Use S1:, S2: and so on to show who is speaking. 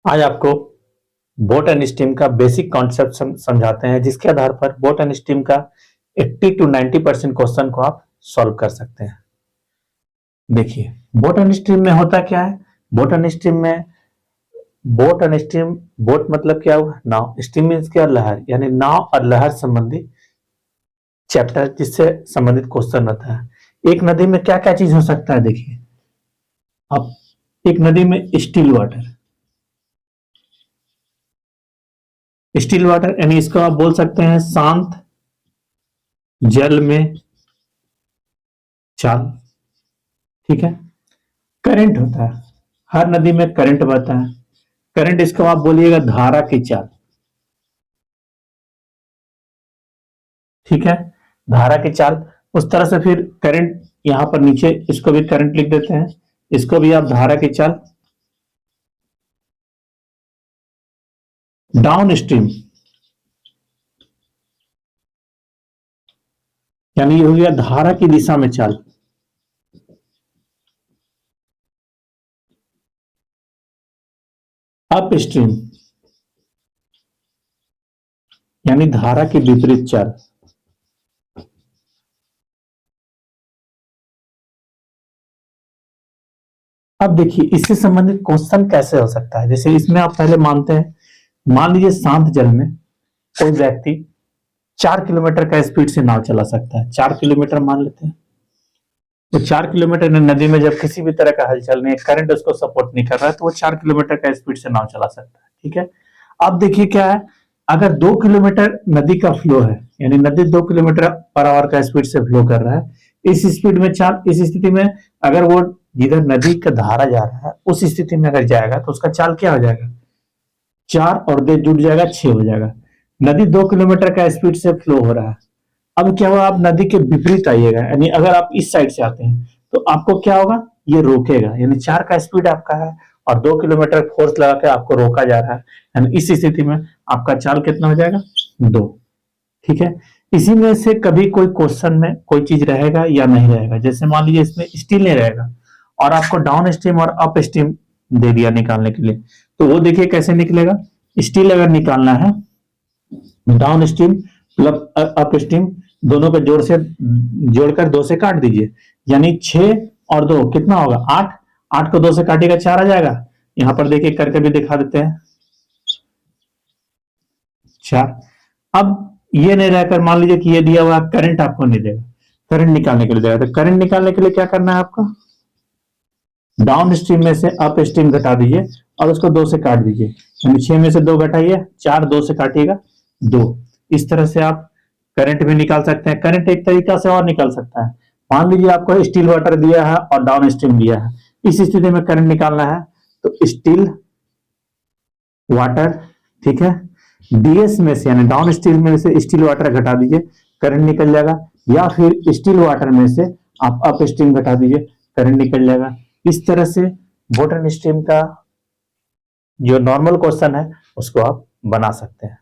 S1: आज आपको boat and steam का बेसिक कॉन्सेप्ट समझाते हैं, जिसके आधार पर बोट एंड स्टीम का 80 to 90% क्वेश्चन को आप सॉल्व कर सकते हैं। देखिए, बोट एंड स्टीम में होता क्या है। बोट एंड स्टीम में बोट मतलब क्या हुआ, नाव। स्टीम मीन्स क्या, लहर, यानी नाव और लहर संबंधी चैप्टर, जिससे संबंधित क्वेश्चन रहता है। एक नदी में क्या क्या चीज हो सकता है। देखिए, अब एक नदी में स्टील वाटर यानी इसको आप बोल सकते हैं शांत जल में चाल। ठीक है। करंट होता है, हर नदी में करंट बहता है। करंट इसको आप बोलिएगा धारा की चाल। ठीक है, धारा की चाल। उस तरह से फिर करंट यहां पर नीचे इसको भी करंट लिख देते हैं, इसको भी आप धारा की चाल। डाउन स्ट्रीम यानी ये हो गया धारा की दिशा में चाल। अप स्ट्रीम यानी धारा की विपरीत चाल। अब देखिए, इससे संबंधित क्वेश्चन कैसे हो सकता है। जैसे इसमें आप पहले मानते हैं, मान लीजिए शांत जल में कोई व्यक्ति 4 किलोमीटर का स्पीड से नाव चला सकता है। 4 किलोमीटर मान लेते हैं, तो 4 किलोमीटर नदी में जब किसी भी तरह का हलचल नहीं, करंट उसको सपोर्ट नहीं कर रहा है, तो वो 4 किलोमीटर का स्पीड से नाव चला सकता है। ठीक है। अब देखिए क्या है, अगर 2 किलोमीटर नदी का फ्लो है, यानी नदी 2 किलोमीटर पर आवर का स्पीड से फ्लो कर रहा है, इस स्पीड में चाल, इस स्थिति में अगर वो जिधर नदी का धारा जा रहा है उस स्थिति में अगर जाएगा तो उसका चाल क्या हो जाएगा, 4 और 2 जुड़ जाएगा, 6 हो जाएगा। नदी 2 किलोमीटर का स्पीड से फ्लो हो रहा है। अब क्या हुआ, आप नदी के विपरीत आइएगा, यानी अगर आप इस साइड से आते हैं तो आपको क्या होगा, ये रोकेगा। यानी 4 का स्पीड आपका है और 2 किलोमीटर फोर्स लगा के आपको रोका जा रहा है, यानी इस स्थिति में आपका चाल कितना हो जाएगा, 2। ठीक है। इसी में से कभी कोई क्वेश्चन में कोई चीज रहेगा या नहीं रहेगा। जैसे मान लीजिए इसमें स्टील नहीं रहेगा और आपको डाउन स्ट्रीम और अप स्ट्रीम दे दिया निकालने के लिए, तो वो देखिए कैसे निकलेगा। स्टील अगर निकालना है, down stream plus up stream दोनों को जोड़कर 2 से काट दीजिए, यानी 6 और 2 कितना होगा, 8। 8 को 2 से काटिएगा, 4 आ जाएगा। यहां पर देखिए करके भी दिखा देते हैं, 4। अब ये नहीं रहकर मान लीजिए कि ये दिया हुआ करंट आपको नहीं देगा, करंट निकालने के लिए देगा। तो करंट निकालने के लिए क्या करना है आपको, डाउन स्ट्रीम में से अप स्ट्रीम घटा दीजिए और उसको 2 से काट दीजिए, यानी 6 में से 2 घटाइए, 4, 2 से काटिएगा 2। इस तरह से आप करंट भी निकाल सकते हैं। करंट एक तरीका से और निकल सकता है, मान लीजिए आपको स्टील वाटर दिया है और डाउन स्ट्रीम दिया है, इस स्थिति में करंट निकालना है तो स्टील वाटर, ठीक है, डीएस में से यानी डाउन स्ट्रीम में से स्टील वाटर घटा दीजिए, करंट निकल जाएगा। या फिर स्टील वाटर में से आप अप स्ट्रीम घटा दीजिए, करंट निकल जाएगा। इस तरह से बोट एंड स्ट्रीम का जो नॉर्मल क्वेश्चन है उसको आप बना सकते हैं।